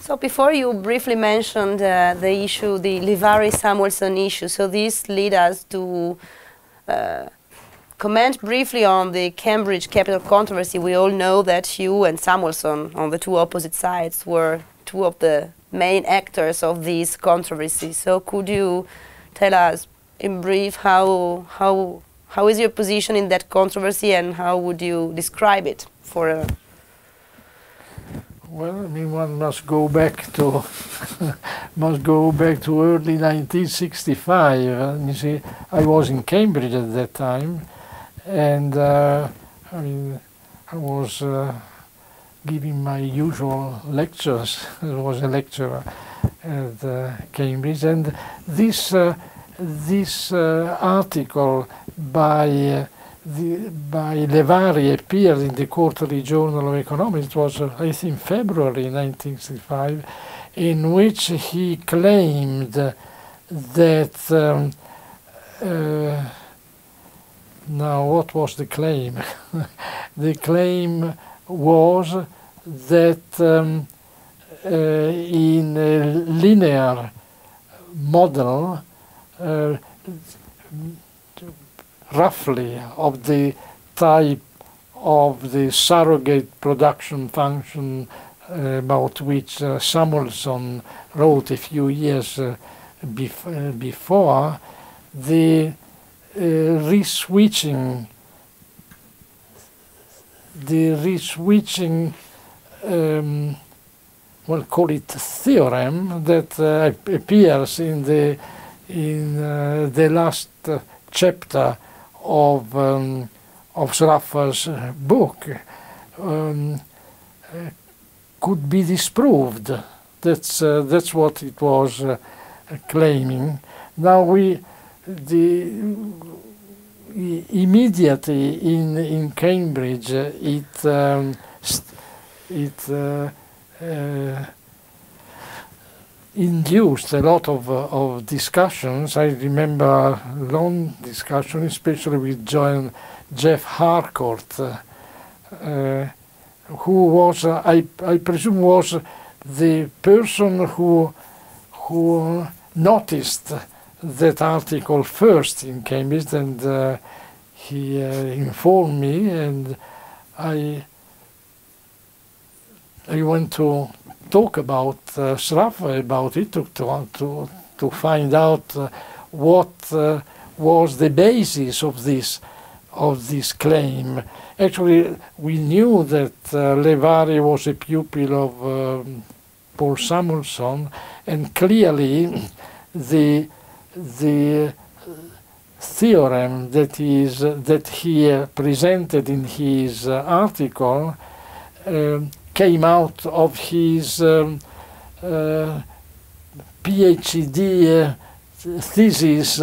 So before you briefly mentioned the issue, the Levari-Samuelson issue, so this leads us to comment briefly on the Cambridge capital controversy. We all know that you and Samuelson, on the two opposite sides, were two of the main actors of this controversy. So could you tell us in brief how is your position in that controversy and how would you describe it for a... Well, I mean, one must go back to early 1965. You see, I was in Cambridge at that time, and I mean, I was giving my usual lectures. I was a lecturer at Cambridge, and this article by Levari appeared in the Quarterly Journal of Economics. It was, I think, February 1965, in which he claimed that, now what was the claim? The claim was that in a linear model, roughly of the type of the surrogate production function about which Samuelson wrote a few years before, the reswitching we'll call it theorem that appears in the last chapter of Sraffa's book could be disproved. That's what it was claiming. Now immediately in Cambridge it induced a lot of discussions. I remember long discussions, especially with Jeff Harcourt, who was, I presume, was the person who noticed that article first in Cambridge, and he informed me, and I went to talk about Sraffa about it to find out what was the basis of this claim. Actually, we knew that Levari was a pupil of Paul Samuelson, and clearly the theorem that he presented in his article came out of his PhD thesis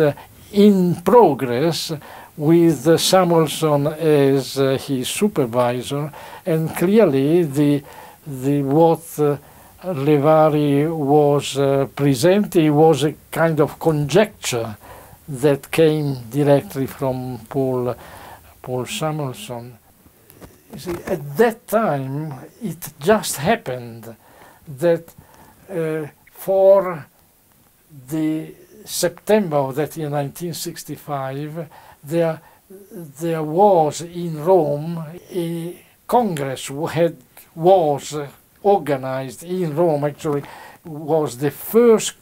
in progress, with Samuelson as his supervisor, and clearly what Levari was presenting was a kind of conjecture that came directly from Paul Samuelson. You see, at that time, it just happened that for the September of that year, 1965, there was in Rome a Congress was organized in Rome. Actually, was the first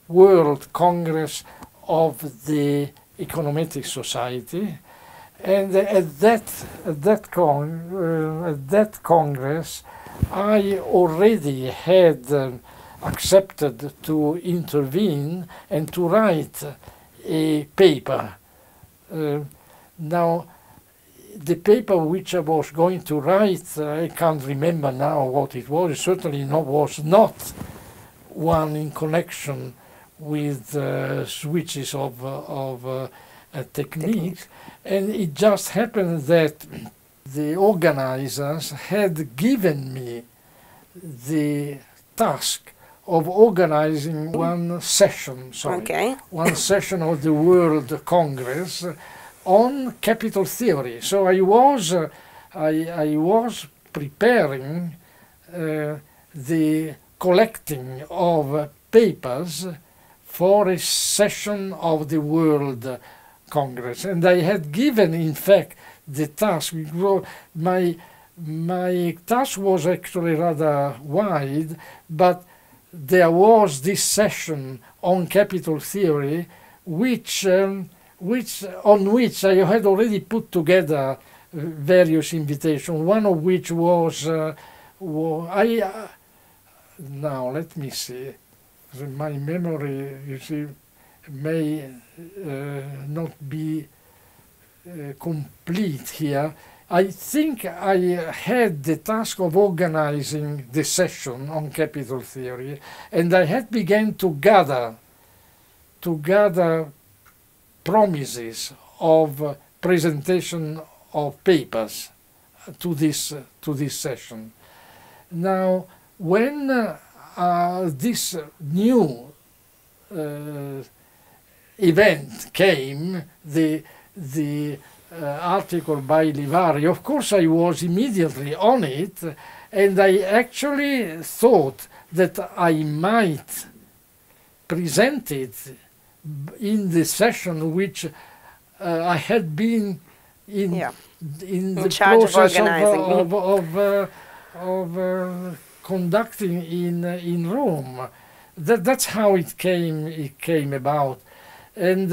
World Congress of the Econometric Society. And at that Congress, I already had accepted to intervene and to write a paper. Now, the paper which I was going to write, I can't remember now what it was. It certainly was not one in connection with switches of techniques. And it just happened that the organizers had given me the task of organizing one session, one session of the World Congress on capital theory. So I was preparing the collecting of papers for a session of the World Congress. And I had given, in fact, the task. My task was actually rather wide, but there was this session on capital theory, on which I had already put together various invitations. One of which was now let me see. My memory, you see, may not be complete here. I think I had the task of organizing the session on capital theory, and I had begun to gather promises of presentation of papers to this session. Now, when this new event came, the article by Livari, of course I was immediately on it, and I actually thought that I might present it in the session which I had been in the process of conducting in Rome. That's how it came about. And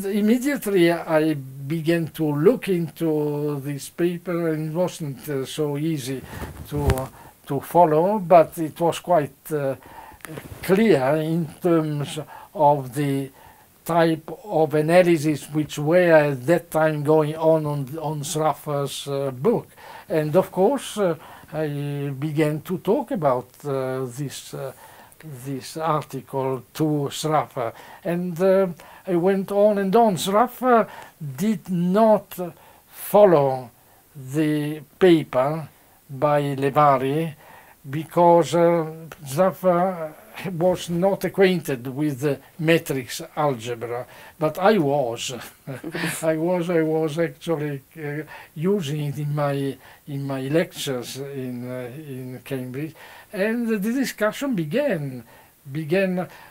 immediately I began to look into this paper, and it wasn't so easy to follow, but it was quite clear in terms of the type of analysis which were at that time going on Sraffa's book. And of course I began to talk about this article to Sraffa, and I went on and on. Sraffa did not follow the paper by Levari because Sraffa was not acquainted with matrix algebra, but I was. I was actually using it in my lectures in Cambridge, and the discussion began.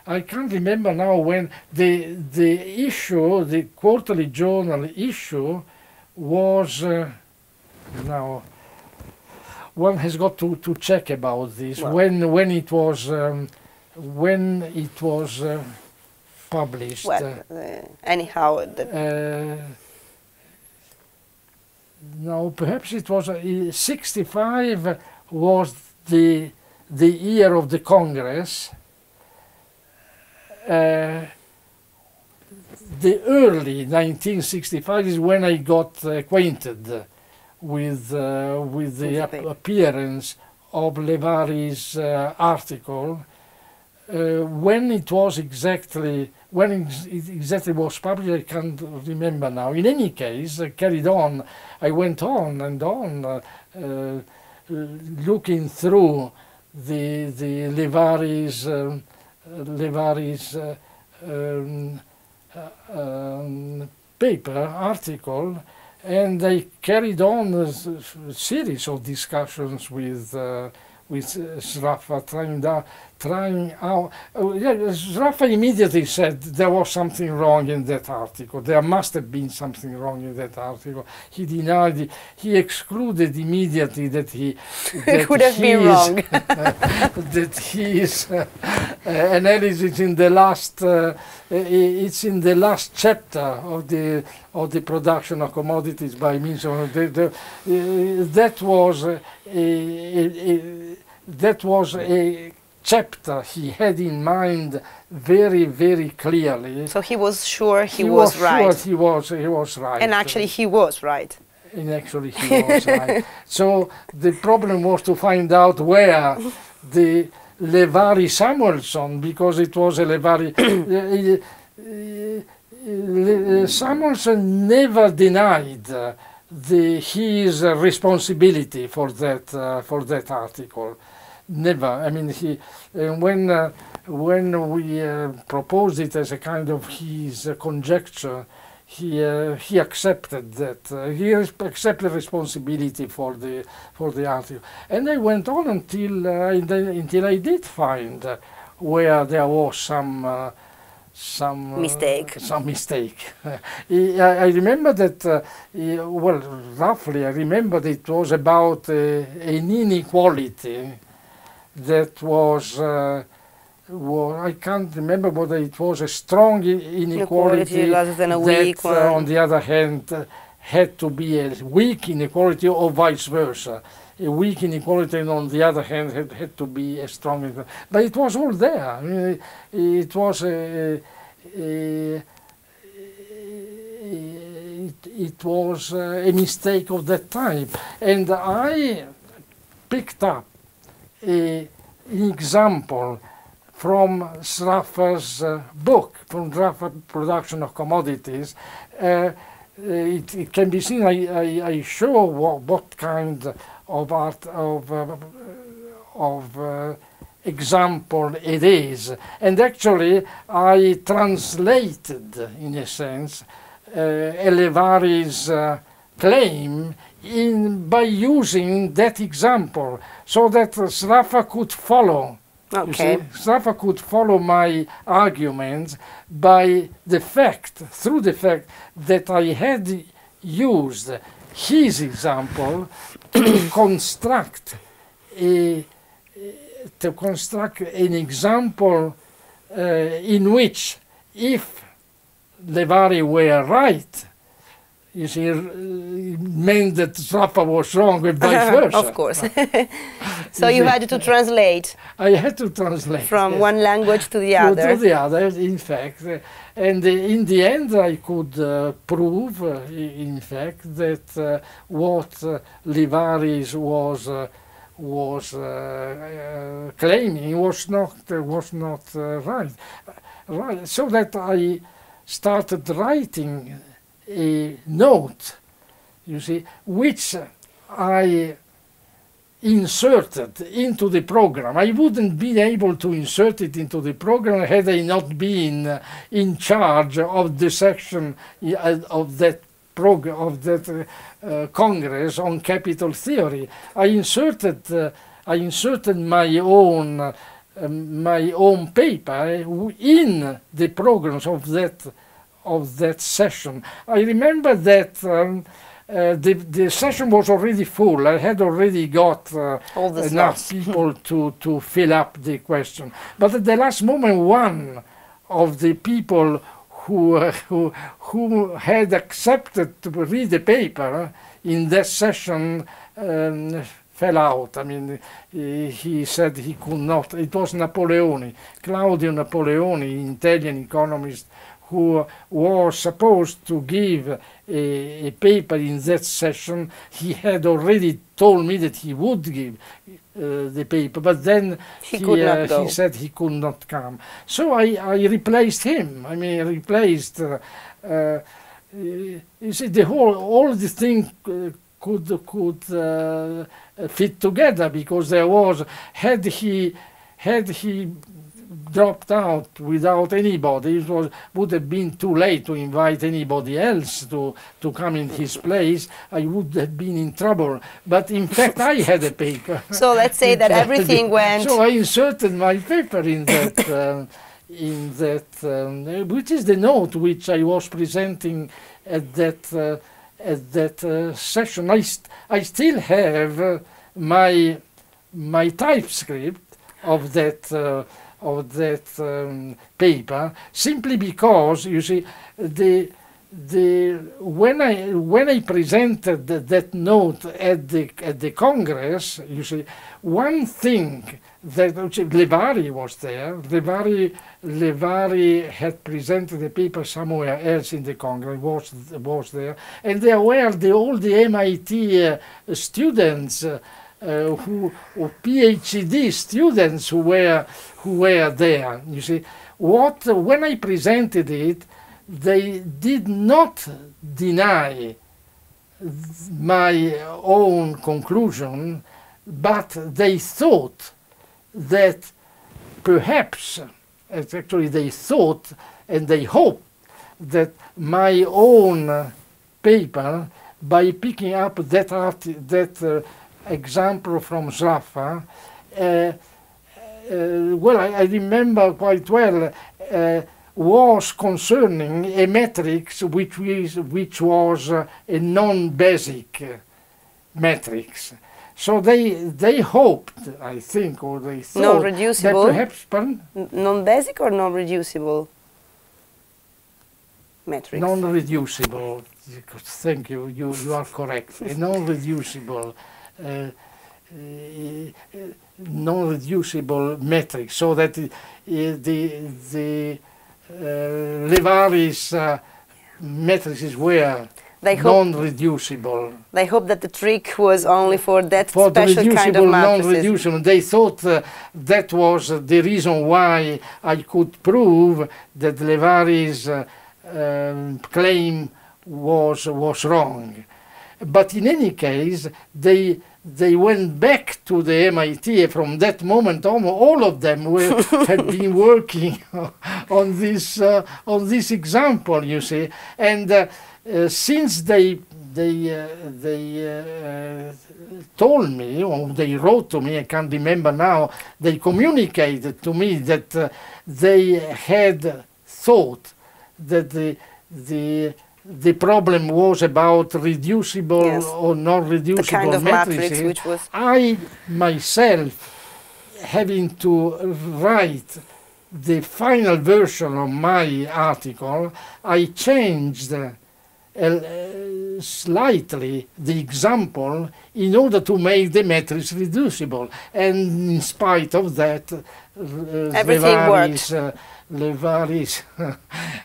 I can't remember now when the issue, the quarterly journal issue, was now. One has got to check about this. Well, when it was published. Well, anyhow, no, perhaps it was 65 was the year of the Congress. The early 1965 is when I got acquainted with the appearance of Levari's article. When it exactly was published, I can't remember now. In any case, I carried on. I went on and on, looking through the Levari's paper article, and I carried on a series of discussions with Sraffa, trying out. Sraffa immediately said there was something wrong in that article. There must have been something wrong in that article. He denied it. He excluded immediately that could have been wrong. That his analysis in the last it's in the last chapter of the production of commodities by means of that was a chapter he had in mind very, very clearly. So he was sure he was right. Sure he was right. And actually he was right. And actually he was right. So the problem was to find out where the Levari Samuelson, because it was a Levari. Samuelson never denied his responsibility for that article. Never. I mean, when we proposed it as a kind of his conjecture, he accepted that accepted responsibility for the article, and I went on until I did find where there was some Mistake. Some mistake. I remember that. Well, roughly, I remember that it was about an inequality that was. Well, I can't remember whether it was a strong inequality rather than a that, weak one. on the other hand, had to be a weak inequality, or vice versa. A weak inequality, and on the other hand, had to be a strong inequality. But it was all there. I mean, it was it was a mistake of that type, and I picked up an example from Sraffa's book, from Sraffa Production of Commodities. It can be seen. I show what kind of art of example it is, and actually I translated, in a sense, Elevari's claim by using that example, so that Sraffa could follow. Okay. Sraffa could follow my arguments by the fact, through the fact that I had used his example to construct an example in which, if Levari were right, you see, meant that Sraffa was wrong, and vice versa. Of course. So you had to translate. I had to translate from yes. one language to the other. To the other, in fact. And in the end, I could prove, in fact, that what Levaris was claiming was not right. Right. So that I started writing a note, you see, which I inserted into the program. I wouldn't be able to insert it into the program had I not been in charge of the section of that program, of that Congress on capital theory. I inserted my own paper in the programs of that session. I remember that the session was already full. I had already got enough people to fill up the question. But at the last moment, one of the people who had accepted to read the paper in that session fell out. I mean, he said he could not. It was Napoleone, Claudio Napoleone, Italian economist, who was supposed to give a paper in that session. He had already told me that he would give the paper, but then he said he could not come. So I replaced him. I mean, I replaced. You see, all the thing could fit together, because there was, had he dropped out without anybody, it would have been too late to invite anybody else to come in his place. I would have been in trouble. But in fact, I had a paper. So let's say that everything went. So I inserted my paper in that, which is the note which I was presenting at that session. I still have my typescript of that. Paper, simply because, you see, when I presented that note at the Congress, you see, one thing that Levari was there. Levari had presented the paper somewhere else in the Congress. Was there, and there were all the MIT students. Who PhD students who were there. You see, when I presented it, they did not deny my own conclusion, but they thought that perhaps, actually they thought and they hoped that my own paper, by picking up that example from Sraffa, well, I remember quite well, was concerning a matrix which was a non-basic matrix. So they hoped, I think, or they thought non-reducible, that perhaps, pardon? Non-basic or non-reducible matrix? Non-reducible. Thank you. You are correct. A non-reducible. Non-reducible matrix, so that the Levaris matrices were non-reducible. They hope that the trick was only for that special kind of matrices. Non-reducible. They thought that was the reason why I could prove that Levaris claim was wrong. But in any case, they went back to the MIT. From that moment on, all of them had been working on this example, you see. And since they told me, or they wrote to me, I can't remember now, they communicated to me that they had thought that the problem was about reducible or non-reducible kind of matrices. matrix which was I myself, having to write the final version of my article, I changed slightly the example in order to make the matrix reducible, and in spite of that, Levaris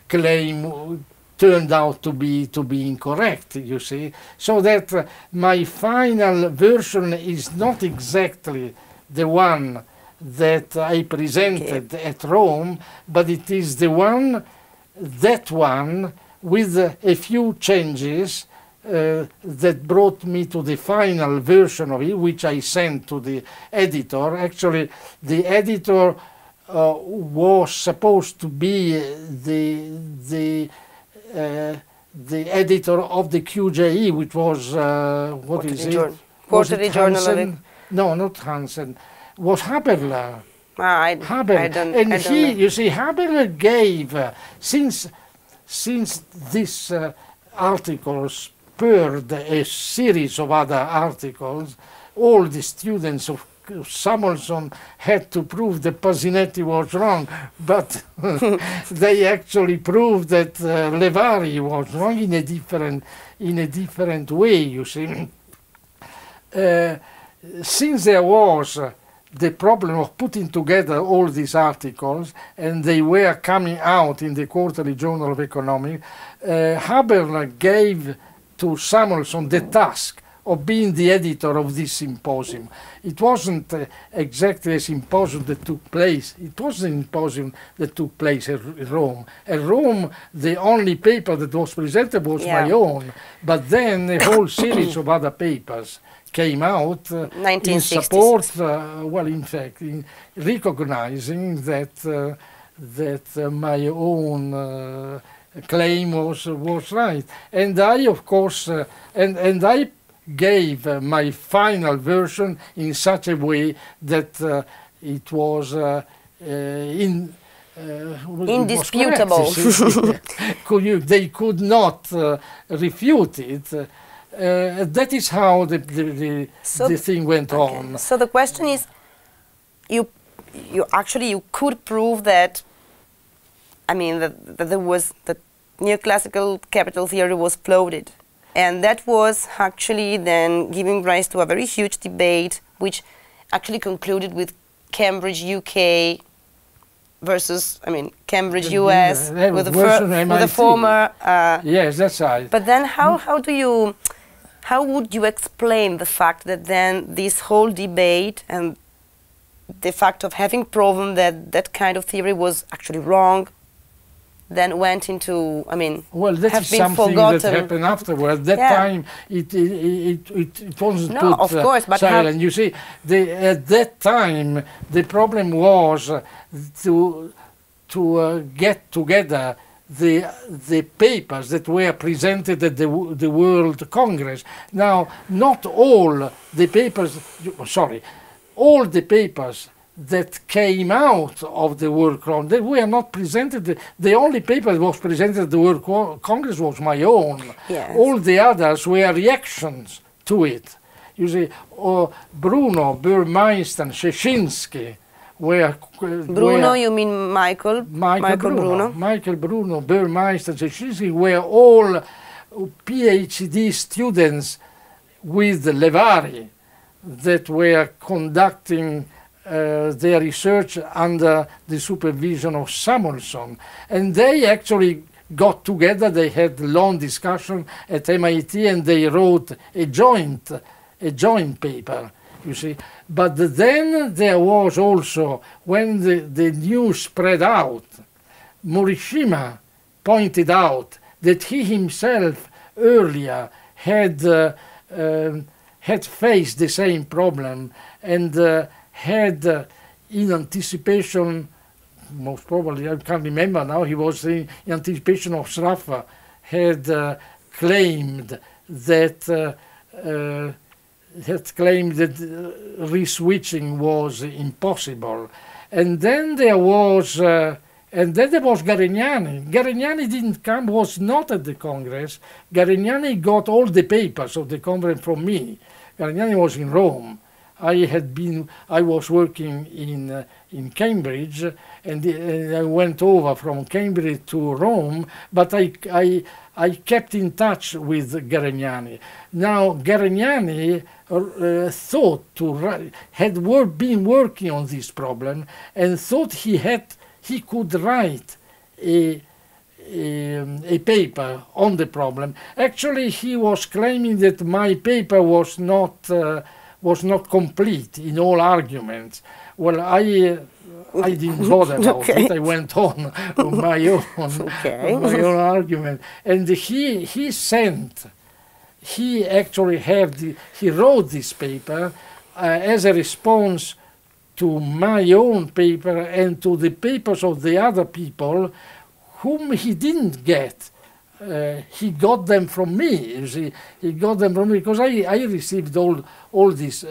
claim turned out to be incorrect, you see. So that my final version is not exactly the one that I presented at Rome, but it is that one with a few changes that brought me to the final version of it, which I sent to the editor. Actually, the editor was supposed to be the editor of the QJE, which was what is it? Quarterly Journal of it. No, not Hansen. Was Haberler. Haberler. And he, you see, Haberler gave since this article spurred a series of other articles. All the students of Samuelson had to prove that Pasinetti was wrong, but they actually proved that Levari was wrong in a different way, you see. Since there was the problem of putting together all these articles, and they were coming out in the Quarterly Journal of Economics, Haberler gave to Samuelson the task of being the editor of this symposium. It wasn't exactly a symposium that took place. It was a symposium that took place at Rome. At Rome, the only paper that was presented was my own, but then a whole series of other papers came out in support, well, in fact, in recognizing that my own claim was right. And I, of course, and I gave my final version in such a way that it was indisputable. They could not refute it. That is how the thing went on. So the question is, you could prove that, I mean, that there was, that neoclassical capital theory was floated. And that was actually then giving rise to a very huge debate, which actually concluded with Cambridge UK versus, I mean, Cambridge US, with the former. Yes, that's right. But then how would you explain the fact that then this whole debate and the fact of having proven that that kind of theory was actually wrong then went into, I mean, well, that is something forgotten. That happened afterwards. That time it wasn't put of course, but silent. You see, at that time the problem was to get together the papers that were presented at the World Congress. Now, not all the papers, sorry, all the papers that came out of the World Congress, they were not presented. The only paper that was presented at the World Congress was my own. Yes. All the others were reactions to it. You see, Bruno, Burmeister, Szczecinski were... Bruno, you mean Michael? Michael Bruno, Burmeister, Szczecinski were all PhD students with Levari that were conducting their research under the supervision of Samuelson. And they actually got together, they had long discussion at MIT, and they wrote a joint paper, you see. But then there was also, when the news spread out, Morishima pointed out that he himself earlier had faced the same problem, and had in anticipation, most probably, I can't remember now, he was in anticipation of Sraffa, had claimed that re-switching was impossible. And then there was Garignani. Garignani didn't come, was not at the Congress. Garignani got all the papers of the Congress from me. Garignani was in Rome. I was working in Cambridge, and I went over from Cambridge to Rome, but I kept in touch with Garignani. Now, Garignani had been working on this problem and thought he could write a paper on the problem. Actually, he was claiming that my paper was not complete in all arguments. Well, I didn't bother about it. I went on my own argument. And he wrote this paper as a response to my own paper and to the papers of the other people whom he didn't get. He got them from me, you see. He got them from me because I received all these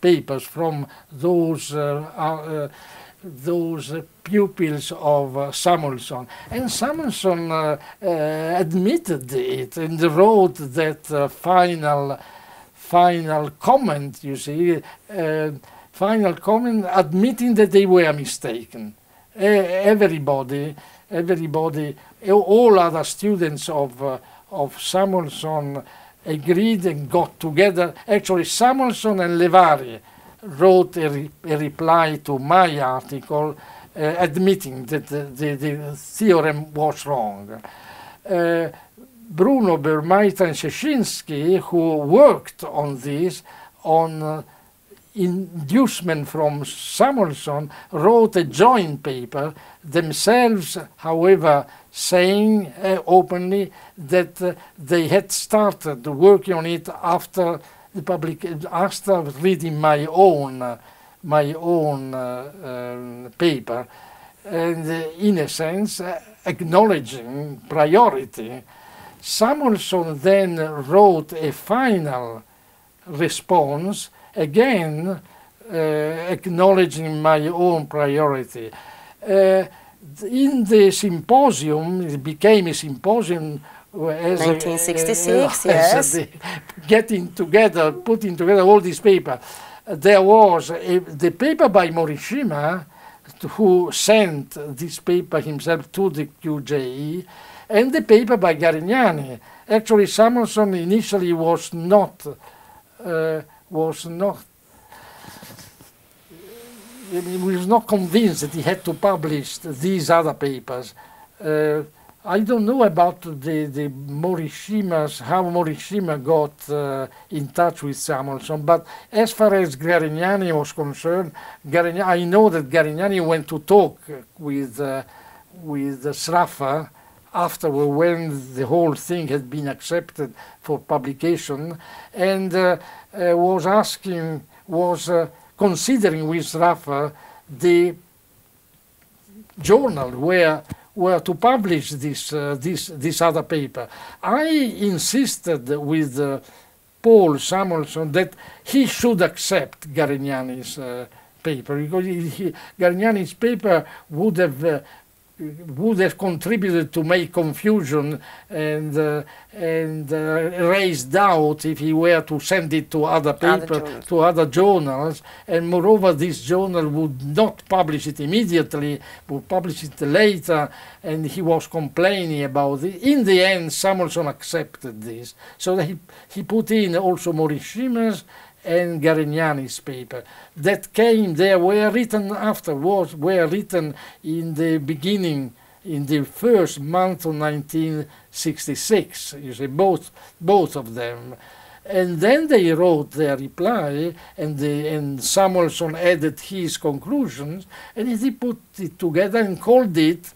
papers from those pupils of Samuelson. And Samuelson admitted it and wrote that final comment, you see, final comment admitting that they were mistaken. Everybody, all other students of Samuelson agreed and got together. Actually, Samuelson and Levari wrote a reply to my article admitting that the theorem was wrong. Bruno, Burmeister and Szczecinski, who worked on this, on inducement from Samuelson, wrote a joint paper, themselves, however, saying openly that they had started working on it after after reading my own paper, and in a sense acknowledging priority. Samuelson then wrote a final response, again acknowledging my own priority. In the symposium, it became a symposium as 1966, yes. Putting together all these papers. There was the paper by Morishima, who sent this paper himself to the QJE, and the paper by Garignani. Actually, Samuelson initially was not convinced that he had to publish these other papers. I don't know about the Morishimas, how Morishima got in touch with Samuelson, but as far as Garignani was concerned, I know that Garignani went to talk with Sraffa afterward, when the whole thing had been accepted for publication, and was considering with Sraffa the journal were to publish this other paper. I insisted with Paul Samuelson that he should accept Garignani's paper, because Garignani's paper would have contributed to make confusion and raise doubt if he were to send it to other papers, to other journals, and moreover this journal would not publish it immediately, would publish it later, and he was complaining about it. In the end, Samuelson accepted this, so that he put in also Maurice Schimmer's and Garignani's paper that came there, were written afterwards, were written in the beginning, in the first month of 1966, you see, both of them. And then they wrote their reply, and Samuelson added his conclusions, and he put it together and called it,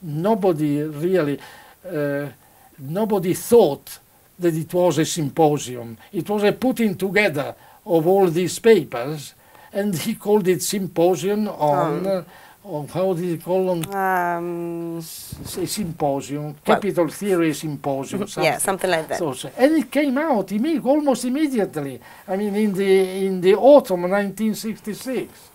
nobody thought that it was a symposium. It was a putting together of all these papers, and he called it symposium on how did he call them? A symposium, capital theory symposium. Yeah, something like that. So, and it came out almost immediately. I mean, in the autumn of 1966.